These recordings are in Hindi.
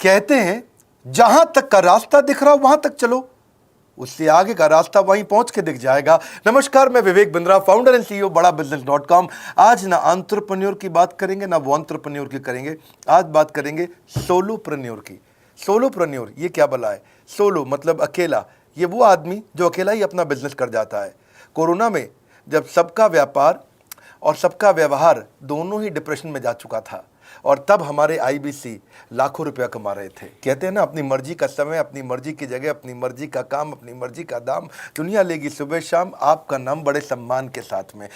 कहते हैं जहां तक का रास्ता दिख रहा हो वहां तक चलो, उससे आगे का रास्ता वहीं पहुंच के दिख जाएगा। नमस्कार, मैं Vivek Bindra, founder and CEO बड़ा बिजनेस.com। आज ना एंटरप्रेन्योर की बात करेंगे ना वो एंटरप्रेन्योर की करेंगे, आज बात करेंगे सोलोप्रेन्योर की। सोलोप्रेन्योर ये क्या भला है? सोलो मतलब अकेला, ये वो आदमी जो अकेला ही अपना बिजनेस कर जाता है। कोरोना में जब सबका व्यापार और सबका व्यवहार दोनों ही डिप्रेशन में जा चुका था, और तब हमारे आईबीसी लाखों रुपया कमा रहे थे। कहते हैं ना, अपनी मर्जी का समय, अपनी मर्जी की जगह, अपनी मर्जी का काम, अपनी मर्जी का दाम, दुनिया लेगी सुबह शाम आपका नाम बड़े सम्मान के साथ में।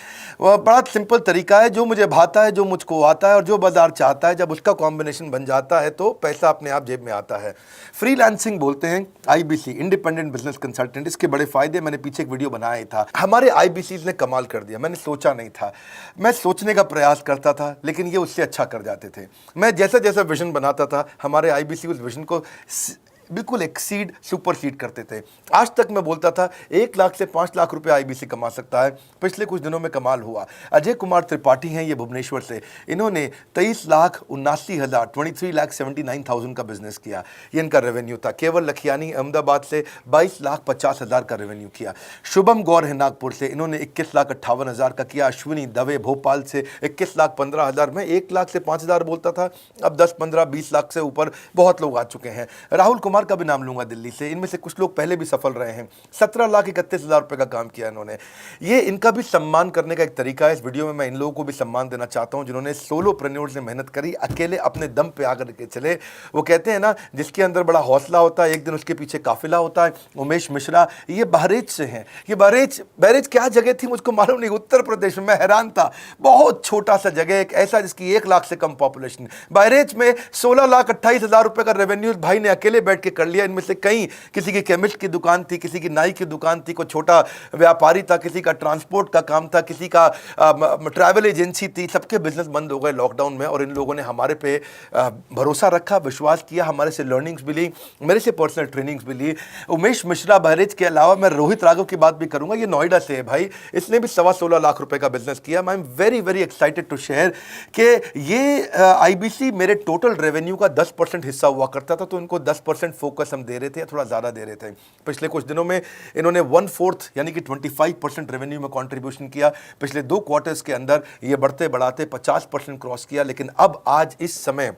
वह बड़ा सिंपल तरीका है, जो मुझे भाता है, जो मुझको आता है और जो बाजार चाहता है, जब उसका कॉम्बिनेशन बन जाता है तो पैसा अपने आप जेब में आता है। फ्रीलांसिंग बोलते हैं आईबीसी, इंडिपेंडेंट बिजनेस कंसल्टेंट। इसके बड़े फायदे मैंने पीछे एक वीडियो बनाया ही था। हमारे आईबीसी ने कमाल कर दिया, मैंने सोचा नहीं था। मैं सोचने का प्रयास करता था लेकिन ये उससे अच्छा कर जाते थे। मैं जैसा जैसा विजन बनाता था, हमारे आईबीसी उस विजन को बिल्कुल एक्सीड, सुपरसीड करते थे। आज तक मैं बोलता था 1 लाख से 5 लाख रुपए आईबीसी कमा सकता है। पिछले कुछ दिनों में कमाल हुआ। अजय कुमार त्रिपाठी हैं ये भुवनेश्वर से, इन्होंने 23,79,000 23,79,000 का बिजनेस किया। ये इनका रेवेन्यू था। केवल लखियानी अहमदाबाद से 22,50,000 का रेवेन्यू किया। शुभम गौर है नागपुर से, इन्होंने 21,58,000 का किया। अश्विनी दवे भोपाल से 21,15,000। मैं 1 लाख से 5,000 बोलता था, अब 10, 15, 20 लाख से ऊपर बहुत लोग आ चुके हैं। राहुल कुमार का भी नाम लूंगा दिल्ली से, इनमें से कुछ लोग पहले भी सफल रहे हैं। 17,31,000 रुपए का काम किया इन्होंने। ये इनका भी सम्मान करने का एक तरीका है। इस वीडियो में मैं इन लोगों को भी सम्मान देना चाहता हूं जिन्होंने सोलोप्रेन्योर से मेहनत करी, अकेले अपने दम पे आकर के चले। वो कहते हैं ना, जिसके अंदर बड़ा हौसला होता है एक दिन उसके पीछे काफिला होता है। उमेश मिश्रा ये बहरेच से हैं। ये बहरेच क्या जगह थी मुझको मालूम नहीं, उत्तर प्रदेश में। मैं हैरान था, बहुत छोटा सा जगह, एक ऐसा जिसकी 1 लाख से कम पॉपुलेशन। बहरेच में 16,28,000 रुपए का रेवेन्यू भाई ने अकेले बैठ के कर लिया। इनमें से कई, किसी की केमिस्ट की दुकान थी, किसी की नाई की दुकान थी, कोई छोटा व्यापारी था, किसी का ट्रांसपोर्ट का काम था, किसी का ट्रैवल एजेंसी थी। सबके बिजनेस बंद हो गए लॉकडाउन में, और इन लोगों ने हमारे पे भरोसा रखा, विश्वास किया, हमारे से लर्निंग्स भी ली, मेरे से पर्सनल ट्रेनिंग्स भी ली। उमेश मिश्रा बहरेच के अलावा मैं रोहित राघव की बात भी करूंगा, ये नोएडा से है भाई, इसने भी 16.25 लाख रुपए का बिजनेस किया। I am very very excited to share कि ये आईबीसी मेरे टोटल रेवेन्यू का 10% हिस्सा हुआ करता था, तो इनको 10% फोकस हम दे रहे थे, थोड़ा ज़्यादा दे रहे थे। पिछले कुछ दिनों में इन्होंने 1/4 यानी कि 25% रेवेन्यू में कंट्रीब्यूशन किया। पिछले 2 क्वार्टर्स के अंदर ये बढ़ते बढ़ाते 50% क्रॉस किया। लेकिन अब आज इस समय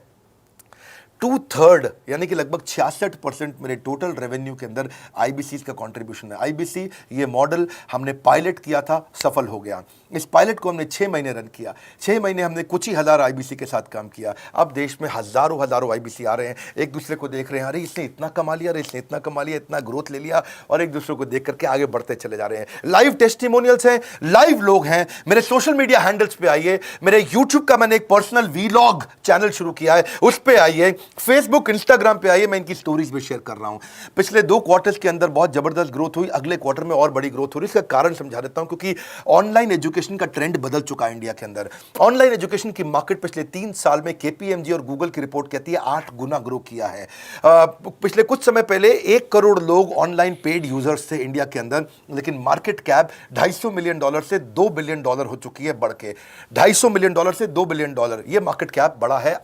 2/3 यानी कि लगभग 66% मेरे टोटल रेवेन्यू के अंदर आईबीसी का कंट्रीब्यूशन है। आईबीसी ये मॉडल हमने पायलट किया था, सफल हो गया। इस पायलट को हमने 6 महीने रन किया। 6 महीने हमने कुछ ही हज़ार आईबीसी के साथ काम किया। अब देश में हज़ारों आईबीसी आ रहे हैं, एक दूसरे को देख रहे हैं, अरे इसने इतना कमा लिया, अरे इसने इतना कमा लिया, इतना ग्रोथ ले लिया, और एक दूसरे को देख करके आगे बढ़ते चले जा रहे हैं। लाइव टेस्टिमोनियल्स हैं, लाइव लोग हैं। मेरे सोशल मीडिया हैंडल्स पे आइए, मेरे यूट्यूब का मैंने एक पर्सनल वीलॉग चैनल शुरू किया है, उस पर आइए, फेसबुक इंस्टाग्राम पे आइए, मैं इनकी स्टोरीज भी शेयर कर रहा हूं। पिछले 2 क्वार्टर्स के अंदर बहुत जबरदस्त ग्रोथ हुई, अगले क्वार्टर में और बड़ी ग्रोथ हो रही है। इसका कारण समझा देता हूं, क्योंकि ऑनलाइन एजुकेशन का ट्रेंड बदल चुका है इंडिया के अंदर। ऑनलाइन एजुकेशन की मार्केट पिछले 3 साल में केपीएमजी और गूगल की रिपोर्ट कहती है 8 गुना ग्रो किया है। पिछले कुछ समय पहले 1 करोड़ लोग ऑनलाइन पेड यूजर्स थे इंडिया के अंदर, लेकिन मार्केट कैप $250 मिलियन से $2 बिलियन हो चुकी है, बढ़ के $250 मिलियन से $2 बिलियन। ये मार्केट कैप बड़ा है।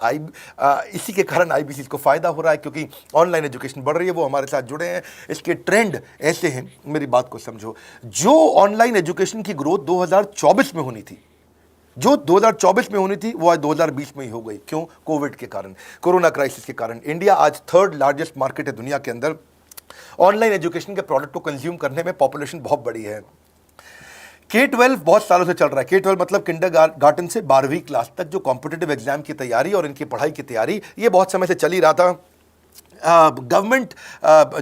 इसी के कारण आईबीसी को फायदा हो रहा है, क्योंकि ऑनलाइन एजुकेशन बढ़ रही है, वो हमारे साथ जुड़े हैं। इसके ट्रेंड ऐसे हैं, मेरी बात को समझो। जो ऑनलाइन एजुकेशन की ग्रोथ 2024 में होनी थी, जो 2024 में होनी थी, वो आज 2020 में ही हो गई। क्यों? कोविड के कारण, कोरोना क्राइसिस के कारण। इंडिया आज 3rd लार्जेस्ट मार्केट है दुनिया के अंदर। ऑनलाइन एजुकेशन के प्रोडक्ट को कंज्यूम करने में पॉपुलेशन बहुत बड़ी है। K-12 बहुत सालों से चल रहा है। K-12 मतलब किंडरगार्टन से 12वीं क्लास तक जो कॉम्पिटिटिव एग्जाम की तैयारी और इनकी पढ़ाई की तैयारी, ये बहुत समय से चल ही रहा था। गवर्नमेंट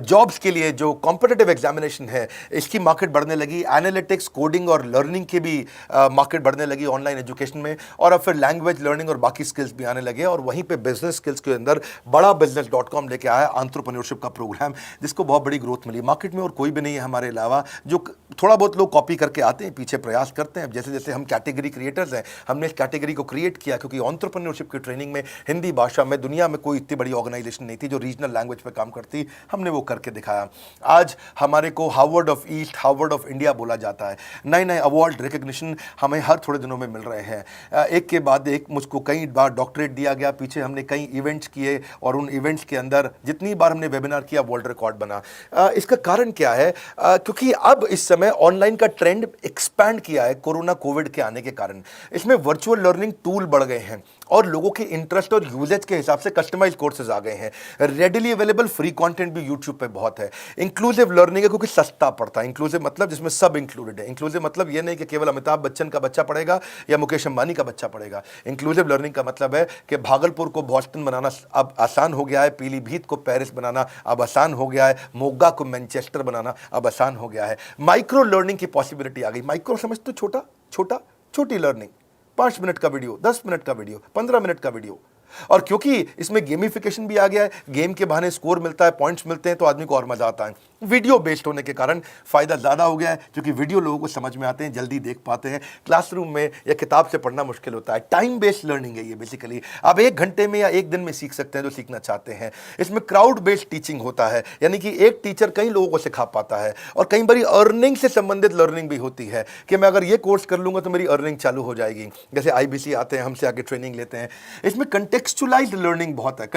जॉब्स के लिए जो कॉम्पिटिटिव एग्जामिनेशन है, इसकी मार्केट बढ़ने लगी। एनालिटिक्स, कोडिंग और लर्निंग की भी मार्केट बढ़ने लगी ऑनलाइन एजुकेशन में। और अब फिर लैंग्वेज लर्निंग और बाकी स्किल्स भी आने लगे। और वहीं पे बिजनेस स्किल्स के अंदर बड़ा बिजनेस.com लेके आया एंटरप्रेन्योरशिप का प्रोग्राम, जिसको बहुत बड़ी ग्रोथ मिली मार्केट में। और कोई भी नहीं है हमारे अलावा, जो थोड़ा बहुत लोग कॉपी करके आते हैं, पीछे प्रयास करते हैं। जैसे जैसे हम कैटेगरी क्रिएटर्स हैं, हमने इस कैटेगरी को क्रिएट किया, क्योंकि एंटरप्रेन्योरशिप की ट्रेनिंग में हिंदी भाषा में दुनिया में कोई इतनी बड़ी ऑर्गेनाइजेशन नहीं थी जो रीजनल नेचुरल लैंग्वेज पे काम करती, हमने वो करके दिखाया। आज हमारे को Harvard of east, Harvard of India बोला जाता है। नए नए अवार्ड रिकग्निशन हमें हर थोड़े दिनों में मिल रहे हैं। एक के बाद एक मुझको कई बार डॉक्टरेट दिया गया। पीछे हमने कई इवेंट्स किए और उन इवेंट्स के अंदर जितनी बार हमने वेबिनार किया वर्ल्ड रिकॉर्ड बना। इसका कारण क्या है? क्योंकि अब इस समय ऑनलाइन का ट्रेंड एक्सपैंड किया है कोरोना कोविड के आने के कारण। इसमें वर्चुअल लर्निंग टूल बढ़ गए हैं और लोगों के इंटरेस्ट और यूजेज के हिसाब से कस्टमाइज कोर्सेज आ गए हैं। रेडिली अवेलेबल फ्री कंटेंट भी यूट्यूब पे बहुत है। इंक्लूसिव लर्निंग है क्योंकि सस्ता पड़ता है। इंक्लूसिव मतलब जिसमें सब इंक्लूडेड है। इंक्लूसिव मतलब ये नहीं कि केवल अमिताभ बच्चन का बच्चा पढ़ेगा या मुकेश अंबानी का बच्चा पढ़ेगा। इंक्लूसिव लर्निंग का मतलब है कि भागलपुर को बॉस्टन बनाना अब आसान हो गया है, पीलीभीत को पेरिस बनाना अब आसान हो गया है, मोगा को मैनचेस्टर बनाना अब आसान हो गया है। माइक्रो लर्निंग की पॉसिबिलिटी आ गई। माइक्रो समझ तो छोटा छोटा, छोटी लर्निंग, 5 मिनट का वीडियो, 10 मिनट का वीडियो, 15 मिनट का वीडियो। और क्योंकि इसमें गेमिफिकेशन भी आ गया है, गेम के बहाने स्कोर मिलता है, पॉइंट्स मिलते हैं, तो आदमी को और मजा आता है। वीडियो बेस्ड होने के कारण फायदा ज्यादा हो गया है, क्योंकि वीडियो लोगों को समझ में आते हैं, जल्दी देख पाते हैं। क्लासरूम में या किताब से पढ़ना मुश्किल होता है। टाइम बेस्ड लर्निंग है ये बेसिकली। आप 1 घंटे में या 1 दिन में सीख सकते हैं जो सीखना चाहते हैं। इसमें क्राउड बेस्ड टीचिंग होता है, यानी कि एक टीचर कई लोगों को सिखा पाता है। और कई बार अर्निंग से संबंधित लर्निंग भी होती है कि मैं अगर ये कोर्स कर लूंगा तो मेरी अर्निंग चालू हो जाएगी। जैसे IBC आते हैं, हमसे आगे ट्रेनिंग लेते हैं। इसमें कंटेक्चुअलाइज्ड लर्निंग बहुत है।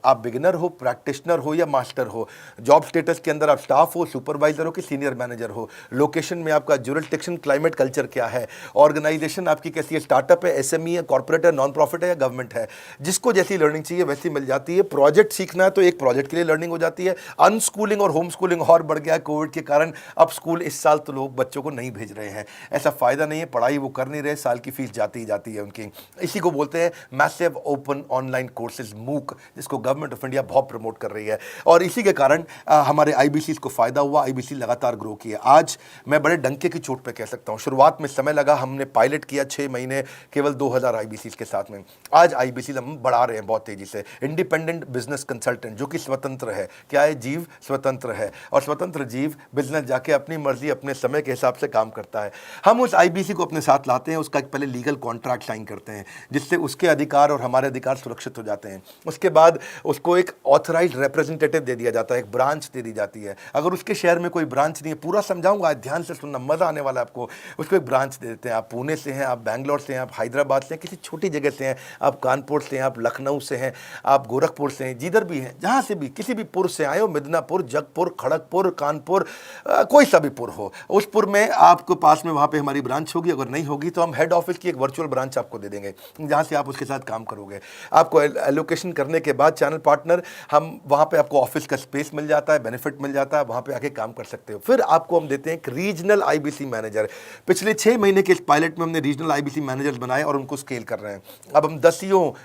आप बिगिनर हो, प्रैक्टिशनर हो या मास्टर हो, जॉब स्टेटस के अंदर आप स्टाफ हो, सुपरवाइजर हो कि सीनियर मैनेजर हो, लोकेशन में आपका ज्यूरिसडिक्शन, क्लाइमेट, कल्चर क्या है, ऑर्गेनाइजेशन आपकी कैसी है, स्टार्टअप है, SME है, कॉर्पोरेट है, नॉन प्रॉफिट है या गवर्नमेंट है। जिसको जैसी लर्निंग चाहिए वैसी मिल जाती है। प्रोजेक्ट सीखना है तो एक प्रोजेक्ट के लिए लर्निंग हो जाती है। अनस्कूलिंग और होम स्कूलिंग और बढ़ गया है कोविड के कारण। अब स्कूल इस साल तो लोग बच्चों को नहीं भेज रहे हैं। ऐसा फायदा नहीं है, पढ़ाई वो कर नहीं रहे, साल की फीस जाती ही जाती है उनकी। इसी को बोलते हैं massive open online courses, MOOC, जिसको गवर्नमेंट ऑफ इंडिया बहुत प्रमोट कर रही है। और इसी के कारण हमारे IBC को फायदा हुआ। IBC लगातार ग्रो किया। आज मैं बड़े डंके की चोट पे कह सकता हूं, शुरुआत में समय लगा, हमने पायलट किया 6 महीने केवल 2000 IBC के साथ में। आज IBC हम बढ़ा रहे हैं बहुत तेजी से। इंडिपेंडेंट बिजनेस कंसल्टेंट, जो कि स्वतंत्र है। क्या है? जीव स्वतंत्र है। और स्वतंत्र जीव बिजनेस जाके अपनी मर्जी, अपने समय के हिसाब से काम करता है। हम उस IBC को अपने साथ लाते हैं, उसका एक पहले लीगल कॉन्ट्रैक्ट साइन करते हैं, जिससे उसके अधिकार और हमारे अधिकार सुरक्षित हो जाते हैं। उसके बाद उसको एक ऑथराइज्ड रिप्रेजेंटेटिव दे दिया जाता है, एक ब्रांच दे दी जाती है। अगर उसके शहर में कोई ब्रांच नहीं है, पूरा समझाऊंगा, ध्यान से सुनना, मजा आने वाला है आपको। उसको एक ब्रांच दे देते हैं। आप पुणे से हैं, आप बैंगलोर से हैं, आप हैदराबाद से हैं, किसी छोटी जगह से हैं, आप कानपुर से हैं, आप लखनऊ से हैं, आप गोरखपुर से हैं, जिधर भी हैं, जहां से भी, किसी भी पुर से आए हो, मिदनापुर, जगपुर, खड़गपुर, कानपुर, कोई सा भी पुर हो, उस पुर में आपको पास में वहां पे हमारी ब्रांच होगी। अगर नहीं होगी तो हम हेड ऑफिस की एक वर्चुअल ब्रांच आपको दे देंगे, जहां से आप उसके साथ काम करोगे। आपको एलोकेशन करने के बाद चैनल पार्टनर, हम वहां पे आपको ऑफिस का स्पेस मिल जाता है, बेनिफिट मिल जाता है, वहां पे आके काम कर सकते हो। फिर आपको हम देते हैं एक रीजनल IBC मैनेजर। पिछले 6 महीने के इस पायलट में हमने रीजनल IBC मैनेजर्स बनाए और उनको स्केल कर रहे हैं। अब हम 10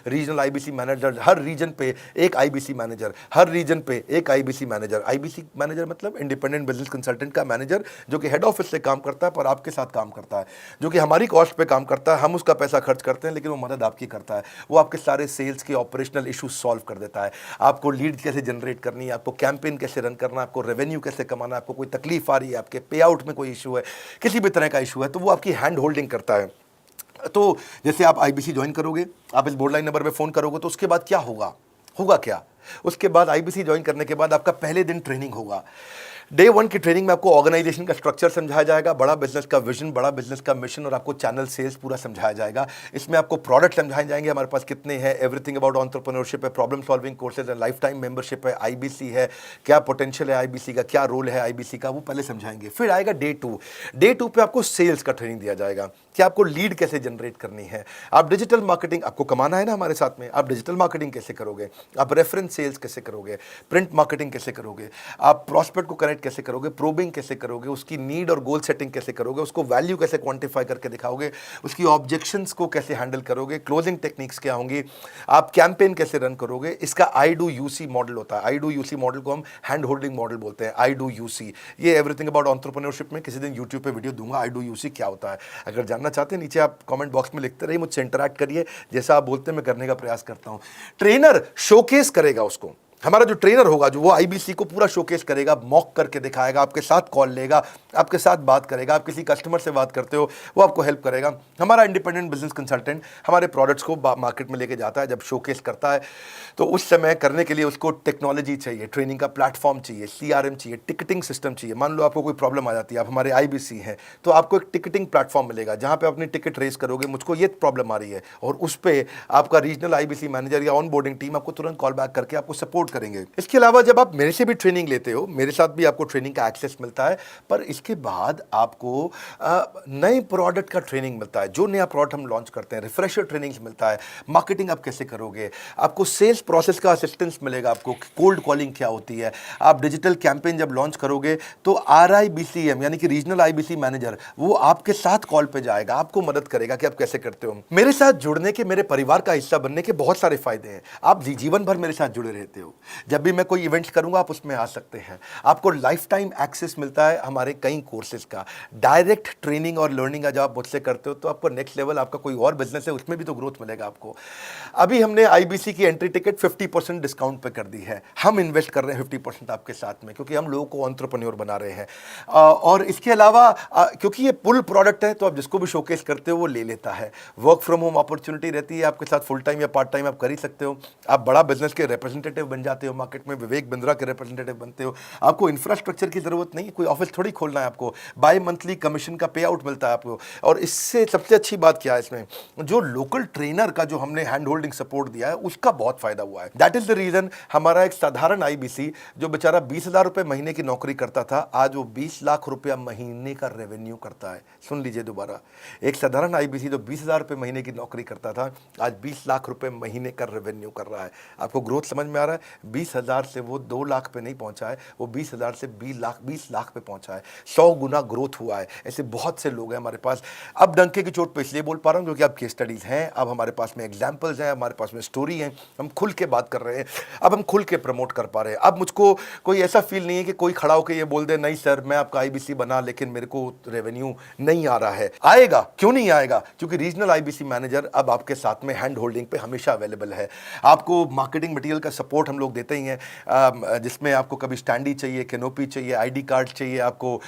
रीजनल IBC मैनेजर, हर रीजन पे एक IBC मैनेजर, हर रीजन पे एक IBC मैनेजर। IBC मैनेजर मतलब इंडिपेंडेंट बिजनेस कंसल्टेंट का मैनेजर, जो कि हेड ऑफिस से काम करता है पर आपके साथ काम करता है, जो कि हमारी कॉस्ट पे काम करता है। हम उसका पैसा खर्च करते हैं, लेकिन वो मदद आपकी करता है। वो आपके सारे सेल्स के ऑपरेशनल इशू सॉल्व कर देता है। आपको लीड कैसे जनरेट करनी है, आपको कैंपेन कैसे रन करना है, आपको रेवेन्यू कैसे कमाना है, आपको कोई तकलीफ आ रही है, आपके पे आउट में कोई इशू है, किसी भी तरह का इशू है, तो वो आपकी हैंड होल्डिंग करता है। तो जैसे आप IBC ज्वाइन करोगे, आप इस बोर्ड लाइन नंबर पे फोन करोगे, तो उसके बाद क्या होगा क्या? उसके बाद IBC ज्वाइन करने के बाद आपका पहले दिन ट्रेनिंग होगा। Day 1 की ट्रेनिंग में आपको ऑर्गेनाइजेशन का स्ट्रक्चर समझाया जाएगा, बड़ा बिजनेस का विजन, बड़ा बिजनेस का मिशन, और आपको चैनल सेल्स पूरा समझाया जाएगा। इसमें आपको प्रोडक्ट समझाए जाएंगे, हमारे पास कितने हैं, एवरीथिंग अबाउट एंटरप्रेन्योरशिप है, प्रॉब्लम सॉल्विंग कोर्सेज है, लाइफ टाइम मेंबरशिप है, IBC है, क्या पोटेंशियल है IBC का, क्या रोल है IBC का, वो पहले समझाएंगे। फिर आएगा Day 2। Day 2 पे आपको सेल्स का ट्रेनिंग दिया जाएगा कि आपको लीड कैसे जनरेट करनी है। आप डिजिटल मार्केटिंग, आपको कमाना है ना हमारे साथ में, आप डिजिटल मार्केटिंग कैसे करोगे, आप रेफरेंस सेल्स कैसे करोगे, प्रिंट मार्केटिंग कैसे करोगे, आप प्रॉस्पेक्ट को कनेक्ट कैसे करोगे, प्रोबिंग कैसे करोगे, उसकी नीड और गोल सेटिंग कैसे करोगे, उसको वैल्यू कैसे क्वांटिफाई करके दिखाओगे, उसकी ऑब्जेक्शंस को कैसे हैंडल करोगे, क्लोजिंग टेक्निक्स क्या होंगी, आप कैंपेन कैसे रन करोगे। इसका I-Do-U-C मॉडल होता है। I-Do-U-C मॉडल को हम हैंड होल्डिंग मॉडल बोलते हैं। I-Do-U-C, ये एवरीथिंग अबाउट एंटरप्रेन्योरशिप में किसी दिन यूट्यूब पे वीडियो दूंगा। I-Do-U-C क्या होता है, अगर जानना चाहते हैं नीचे आप कमेंट बॉक्स में लिखते रहिए, मुझसे इंटरैक्ट करिए, जैसा आप बोलते हैं मैं करने का प्रयास करता हूं। ट्रेनर शोकेस करेगा उसको, हमारा जो ट्रेनर होगा, जो वो आईबीसी को पूरा शोकेस करेगा, मॉक करके दिखाएगा, आपके साथ कॉल लेगा, आपके साथ बात करेगा, आप किसी कस्टमर से बात करते हो वो आपको हेल्प करेगा। हमारा इंडिपेंडेंट बिजनेस कंसल्टेंट हमारे प्रोडक्ट्स को मार्केट में लेके जाता है, जब शोकेस करता है तो उस समय करने के लिए उसको टेक्नोलॉजी चाहिए, ट्रेनिंग का प्लेटफॉर्म चाहिए, सीआरएम चाहिए, टिकटिंग सिस्टम चाहिए। मान लो आपको कोई प्रॉब्लम आ जाती है, आप हमारे आईबीसी हैं, तो आपको एक टिकटिंग प्लेटफॉर्म मिलेगा जहां पे अपनी टिकट रेस करोगे, मुझको ये प्रॉब्लम आ रही है, और उस पर आपका रीजनल आईबीसी मैनेजर या ऑन बोर्डिंग टीम आपको तुरंत कॉल बैक करके आपको सपोर्ट करेंगे। इसके अलावा जब आप मेरे से भी ट्रेनिंग लेते हो, मेरे साथ भी आपको ट्रेनिंग का एक्सेस मिलता है, पर इसके बाद आपको नए प्रोडक्ट का ट्रेनिंग मिलता है। जो नया प्रोडक्ट हम लॉन्च करते हैं, रिफ्रेशर ट्रेनिंग मिलता है, मार्केटिंग आप कैसे करोगे, आपको सेल्स प्रोसेस का असिस्टेंस मिलेगा, आपको कोल्ड कॉलिंग क्या होती है, आप डिजिटल कैंपेन जब लॉन्च करोगे तो आरआईबीसीएम यानी कि रीजनल आईबीसी मैनेजर वो आपके साथ कॉल पे जाएगा, आपको मदद करेगा कि आप कैसे करते हो। मेरे साथ जुड़ने के, मेरे परिवार का हिस्सा बनने के बहुत सारे फायदे हैं। आप जीवन भर मेरे साथ जुड़े रहते हो, जब भी मैं कोई इवेंट्स करूंगा आप उसमें आ सकते हैं, आपको लाइफ टाइम एक्सेस मिलता है हमारे कई कोर्सेज का, डायरेक्ट ट्रेनिंग और लर्निंग जब आप मुझसे करते हो तो आपको नेक्स्ट लेवल, आपका कोई और बिजनेस है उसमें भी तो ग्रोथ मिलेगा आपको। अभी हमने आईबीसी की एंट्री टिकट 50% डिस्काउंट पे कर दी है, हम इन्वेस्ट कर रहे हैं 50% आपके साथ में, क्योंकि हम लोगों को एंटरप्रेन्योर बना रहे हैं। और इसके अलावा क्योंकि ये पुल प्रोडक्ट है तो आप जिसको भी शोकेस करते हो वो ले लेता है। वर्क फ्रॉम होम अपॉर्चुनिटी रहती है आपके साथ, फुल टाइम या पार्ट टाइम आप कर ही सकते हो। आप बड़ा बिजनेस के रिप्रेजेंटेटिव बन जाते हो, मार्केट में विवेक बिंद्रा के रिप्रेजेंटेटिव बनते हो। आपको इंफ्रास्ट्रक्चर की जरूरत नहीं है, कोई ऑफिस थोड़ी खोलना है आपको, बाय मंथली कमीशन का पे आउट मिलता है आपको। और इससे सबसे अच्छी बात क्या है इसमें, जो लोकल ट्रेनर का जो हमने हैंड होल्डिंग सपोर्ट दिया है उसका बहुत फायदा हुआ है। दैट इज द रीजन हमारा एक साधारण आईबीसी जो बेचारा 20,000 रुपए महीने की नौकरी करता था, आज वो 20 लाख रुपया महीने का रेवेन्यू करता है। सुन लीजिए दोबारा, एक साधारण आईबीसी जो 20,000 रुपए महीने की नौकरी करता था, आज 20 लाख रुपए महीने का रेवेन्यू कर रहा है। आपको ग्रोथ समझ में आ रहा है? 20,000 से वो 2 लाख पे नहीं पहुंचा है, वो 20,000 से 20 लाख पे पहुंचा है। 100 गुना ग्रोथ हुआ है। ऐसे बहुत से लोग हैं हमारे पास। अब डंके की चोट पे इसलिए बोल पा रहा हूं क्योंकि अब केस स्टडीज हैं, अब हमारे पास में एग्जांपल्स हैं, हमारे पास में स्टोरी है, हम खुल के बात कर रहे हैं, अब हम खुल के प्रमोट कर पा रहे हैं। अब मुझको कोई ऐसा फील नहीं है कि कोई खड़ा होकर ये बोल दे नहीं सर मैं आपका आईबीसी बना लेकिन मेरे को रेवेन्यू नहीं आ रहा है। आएगा, क्यों नहीं आएगा? क्योंकि रीजनल आईबीसी मैनेजर अब आपके साथ में हैंड होल्डिंग पे हमेशा अवेलेबल है। आपको मार्केटिंग मटेरियल का सपोर्ट हम लोग देते ही हैं, जिसमें आपको कभी स्टैंडी चाहिए, कैनोपी चाहिए, आईडी कार्ड चाहिए, आपको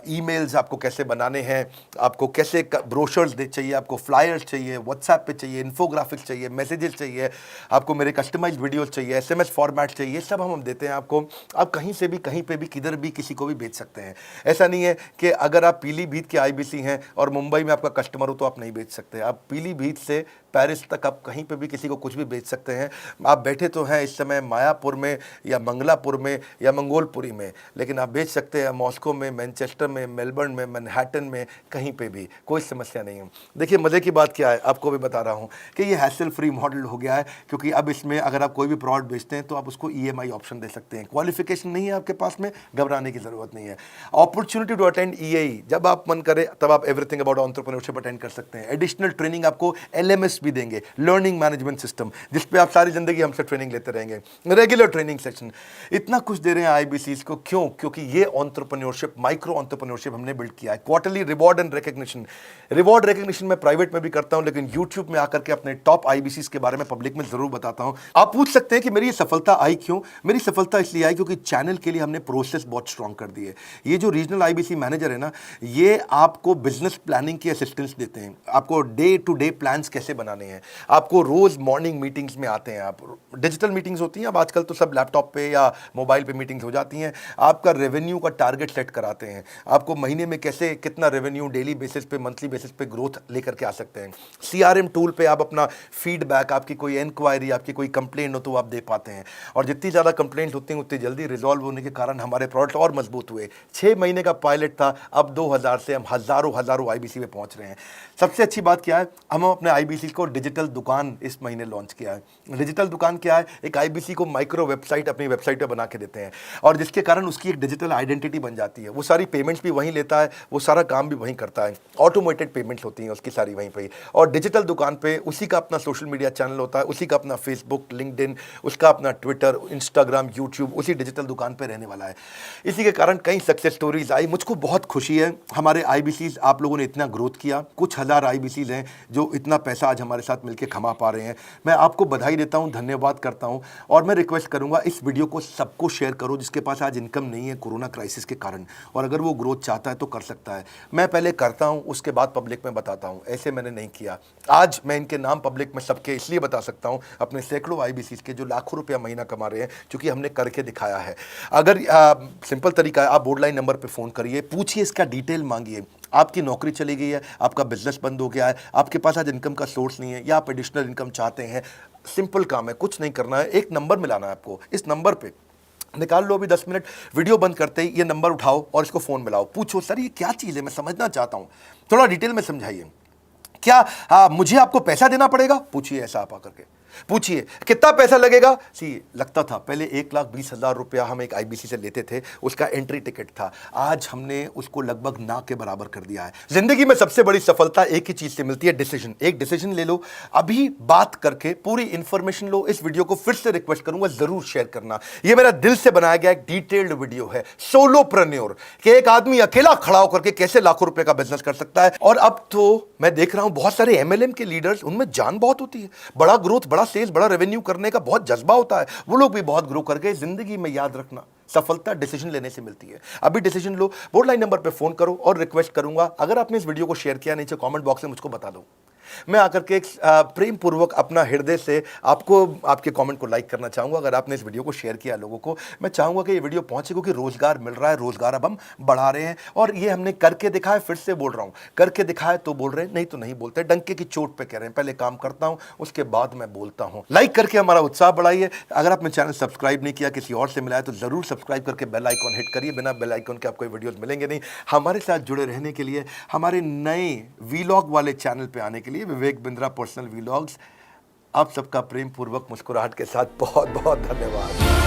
ईमेल्स आपको कैसे बनाने हैं, आपको कैसे ब्रोशर्स चाहिए, आपको फ्लायर्स चाहिए, व्हाट्सएप पे चाहिए, इन्फोग्राफिक्स चाहिए, मैसेजेस चाहिए, आपको मेरे कस्टमाइज्ड वीडियोस चाहिए, एसएमएस फॉर्मेट चाहिए, सब हम देते हैं आपको। आप कहीं से भी, कहीं पे भी, किधर भी किसी को भी बेच सकते हैं। ऐसा नहीं है कि अगर आप पीलीभीत के आईबीसी हैं और मुंबई में आपका कस्टमर हो तो आप नहीं बेच सकते। आप पीलीभीत से पेरिस तक आप कहीं पे भी किसी को कुछ भी बेच सकते हैं। आप बैठे तो हैं इस समय मायापुर में या मंगलापुर में या मंगोलपुरी में, लेकिन आप बेच सकते हैं मॉस्को में, मैनचेस्टर में, मेलबर्न में, मैनहट्टन में, कहीं पे भी, कोई समस्या नहीं है। देखिए मज़े की बात क्या है, आपको भी बता रहा हूँ कि ये हैसल फ्री मॉडल हो गया है, क्योंकि अब इसमें अगर आप कोई भी प्रोडक्ट बेचते हैं तो आप उसको ईएमआई ऑप्शन दे सकते हैं। क्वालिफिकेशन नहीं है आपके पास में, घबराने की ज़रूरत नहीं है। अपॉर्चुनिटी टू अटेंड ईएई, जब आप मन करे तब आप एवरीथिंग अबाउट एंटरप्रेन्योरशिप अटेंड कर सकते हैं। एडिशनल ट्रेनिंग आपको एलएमएस भी देंगे, लर्निंग मैनेजमेंट सिस्टम, जिस पे आप सारी जिंदगी हमसे ट्रेनिंग लेते रहेंगे, रेगुलर ट्रेनिंग सेशन, इतना कुछ दे रहे हैं आईबीसीज को। क्यों? क्योंकि ये एंटरप्रेन्योरशिप, माइक्रो एंटरप्रेन्योरशिप हमने बिल्ड किया है। Quarterly reward and recognition, reward recognition मैं प्राइवेट में भी करता हूं, लेकिन यूट्यूब में आकर के अपने टॉप आईबीसीज के बारे में पब्लिक में जरूर बताता हूं। आप पूछ सकते हैं कि मेरी ये सफलता आई क्यों? मेरी सफलता इसलिए आई क्योंकि चैनल के लिए हमने प्रोसेस बहुत स्ट्रांग कर दी है। ये जो रीजनल आईबीसी मैनेजर है ना, ये आपको बिजनेस प्लानिंग की असिस्टेंस देते हैं, आपको डे टू डे प्लान्स कैसे बनाने हैं, आपको रोज मॉर्निंग मीटिंग्स में आते हैं। आप डिजिटल मीटिंग्स होती हैं, अब आजकल तो सब लैपटॉप पे या मोबाइल पे मीटिंग्स हो जाती हैं। आपका रेवेन्यू का टारगेट सेट कराते हैं, आपको महीने में कैसे कितना रेवेन्यू डेली बेसिस पे, मंथली बेसिस पे ग्रोथ लेकर के आ सकते हैं। सीआरएम टूल पे आप अपना फीडबैक, आपकी कोई इंक्वायरी, आपकी कोई कंप्लेंट हो तो आप दे पाते हैं, और जितनी ज़्यादा कंप्लेंट होती हैं उतनी जल्दी रिजॉल्व होने के कारण हमारे प्रोडक्ट और मजबूत हुए। 6 महीने का पायलट था, अब 2000 से हम हज़ारों आईबीसी में पहुंच रहे हैं। सबसे अच्छी बात क्या है, हम अपने आईबीसी को डिजिटल दुकान इस महीने लॉन्च किया है। डिजिटल दुकान क्या है? एक आईबीसी को माइक्रो वेबसाइट अपनी वेबसाइट पे बना के देते हैं, और जिसके कारण उसकी एक डिजिटल आइडेंटिटी बन जाती है। वो सारी पेमेंट्स भी वहीं लेता है, वो सारा काम भी वहीं करता है, ऑटोमेटेड पेमेंट्स होती हैं उसकी सारी वहीं पे। और डिजिटल दुकान पे उसी का अपना सोशल मीडिया चैनल होता है, उसी का अपना फेसबुक, लिंक्डइन, उसका अपना ट्विटर, इंस्टाग्राम, यूट्यूब उसी डिजिटल दुकान पे रहने वाला है। इसी के कारण कई सक्सेस स्टोरीज आई। मुझको बहुत खुशी है, हमारे आईबीसीज आप लोगों ने इतना ग्रोथ किया। कुछ हज़ार आईबीसीज हैं जो इतना पैसा आज हमारे हमारे साथ मिलकर कमा पा रहे हैं। मैं आपको बधाई देता हूं, धन्यवाद करता हूं और मैं रिक्वेस्ट करूंगा इस वीडियो को सबको शेयर करो जिसके पास आज इनकम नहीं है कोरोना क्राइसिस के कारण, और अगर वो ग्रोथ चाहता है तो कर सकता है। मैं पहले करता हूं, उसके बाद पब्लिक में बताता हूं, ऐसे मैंने नहीं किया। आज मैं इनके नाम पब्लिक में सबके इसलिए बता सकता हूं, अपने सैकड़ों IBCs के जो लाखों रुपया महीना कमा रहे हैं, क्योंकि हमने करके दिखाया है। अगर सिंपल तरीका है, आप बोर्ड लाइन नंबर पे फ़ोन करिए, पूछिए, इसका डिटेल मांगिए। आपकी नौकरी चली गई है, आपका बिजनेस बंद हो गया है, आपके पास आज इनकम का सोर्स नहीं है, या आप एडिशनल इनकम चाहते हैं, सिंपल काम है, कुछ नहीं करना है, एक नंबर मिलाना है आपको। इस नंबर पे निकाल लो अभी 10 मिनट, वीडियो बंद करते ही ये नंबर उठाओ और इसको फ़ोन मिलाओ। पूछो, सर ये क्या चीज़ है, मैं समझना चाहता हूँ, थोड़ा डिटेल में समझाइए। क्या मुझे आपको पैसा देना पड़ेगा? पूछिए, ऐसा आप आकर के पूछिए। कितना पैसा लगेगा? सी लगता था पहले 1,20,000 रुपया हम एक IBC से लेते थे, उसका एंट्री टिकट था। आज हमने उसको लगभग ना के बराबर कर दिया है। जिंदगी में सबसे बड़ी सफलता एक ही चीज से मिलती है, डिसीजन। एक डिसीजन ले लो, अभी बात करके पूरी इंफॉर्मेशन लो। इस वीडियो को फिर से रिक्वेस्ट करूंगा, जरूर शेयर करना। यह मेरा दिल से बनाया गया एक डिटेल्ड वीडियो है, सोलोप्रेन्योर, कि एक आदमी अकेला खड़ा होकर के कैसे लाखों रुपए का बिजनेस कर सकता है। और अब तो मैं देख रहा हूं बहुत सारे MLM के लीडर्स, उनमें जान बहुत होती है, बड़ा ग्रोथ, बड़ा सेल्स, बड़ा रेवेन्यू करने का बहुत जज्बा होता है, वो लोग भी बहुत ग्रो कर गए। जिंदगी में याद रखना, सफलता डिसीजन लेने से मिलती है। अभी डिसीजन लो, बोर्ड लाइन नंबर पे फोन करो, और रिक्वेस्ट करूंगा अगर आपने इस वीडियो को शेयर किया, नीचे कमेंट बॉक्स में मुझको बता दो। मैं आकर के एक प्रेम पूर्वक अपना हृदय से आपको, आपके कमेंट को लाइक करना चाहूंगा। अगर आपने इस वीडियो को शेयर किया लोगों को, मैं चाहूंगा कि ये वीडियो पहुंचे, क्योंकि रोजगार मिल रहा है, रोजगार अब हम बढ़ा रहे हैं, और ये हमने करके दिखाया। फिर से बोल रहा हूं, करके दिखाया तो बोल रहे हैं, नहीं तो नहीं बोलते, डंके की चोट पे कह रहे हैं। पहले काम करता हूं, उसके बाद मैं बोलता हूं। लाइक करके हमारा उत्साह बढ़ाइए। अगर आपने चैनल सब्सक्राइब नहीं किया, किसी और से मिला है, तो जरूर सब्सक्राइब करके बेल आइकॉन हिट करिए। बिना बेल आइकॉन के आपको वीडियोस मिलेंगे नहीं। हमारे साथ जुड़े रहने के लिए, हमारे नए वीलॉग वाले चैनल पे आने के लिए, विवेक बिंद्रा पर्सनल वीलॉग्स, आप सबका प्रेम पूर्वक मुस्कुराहट के साथ बहुत बहुत धन्यवाद।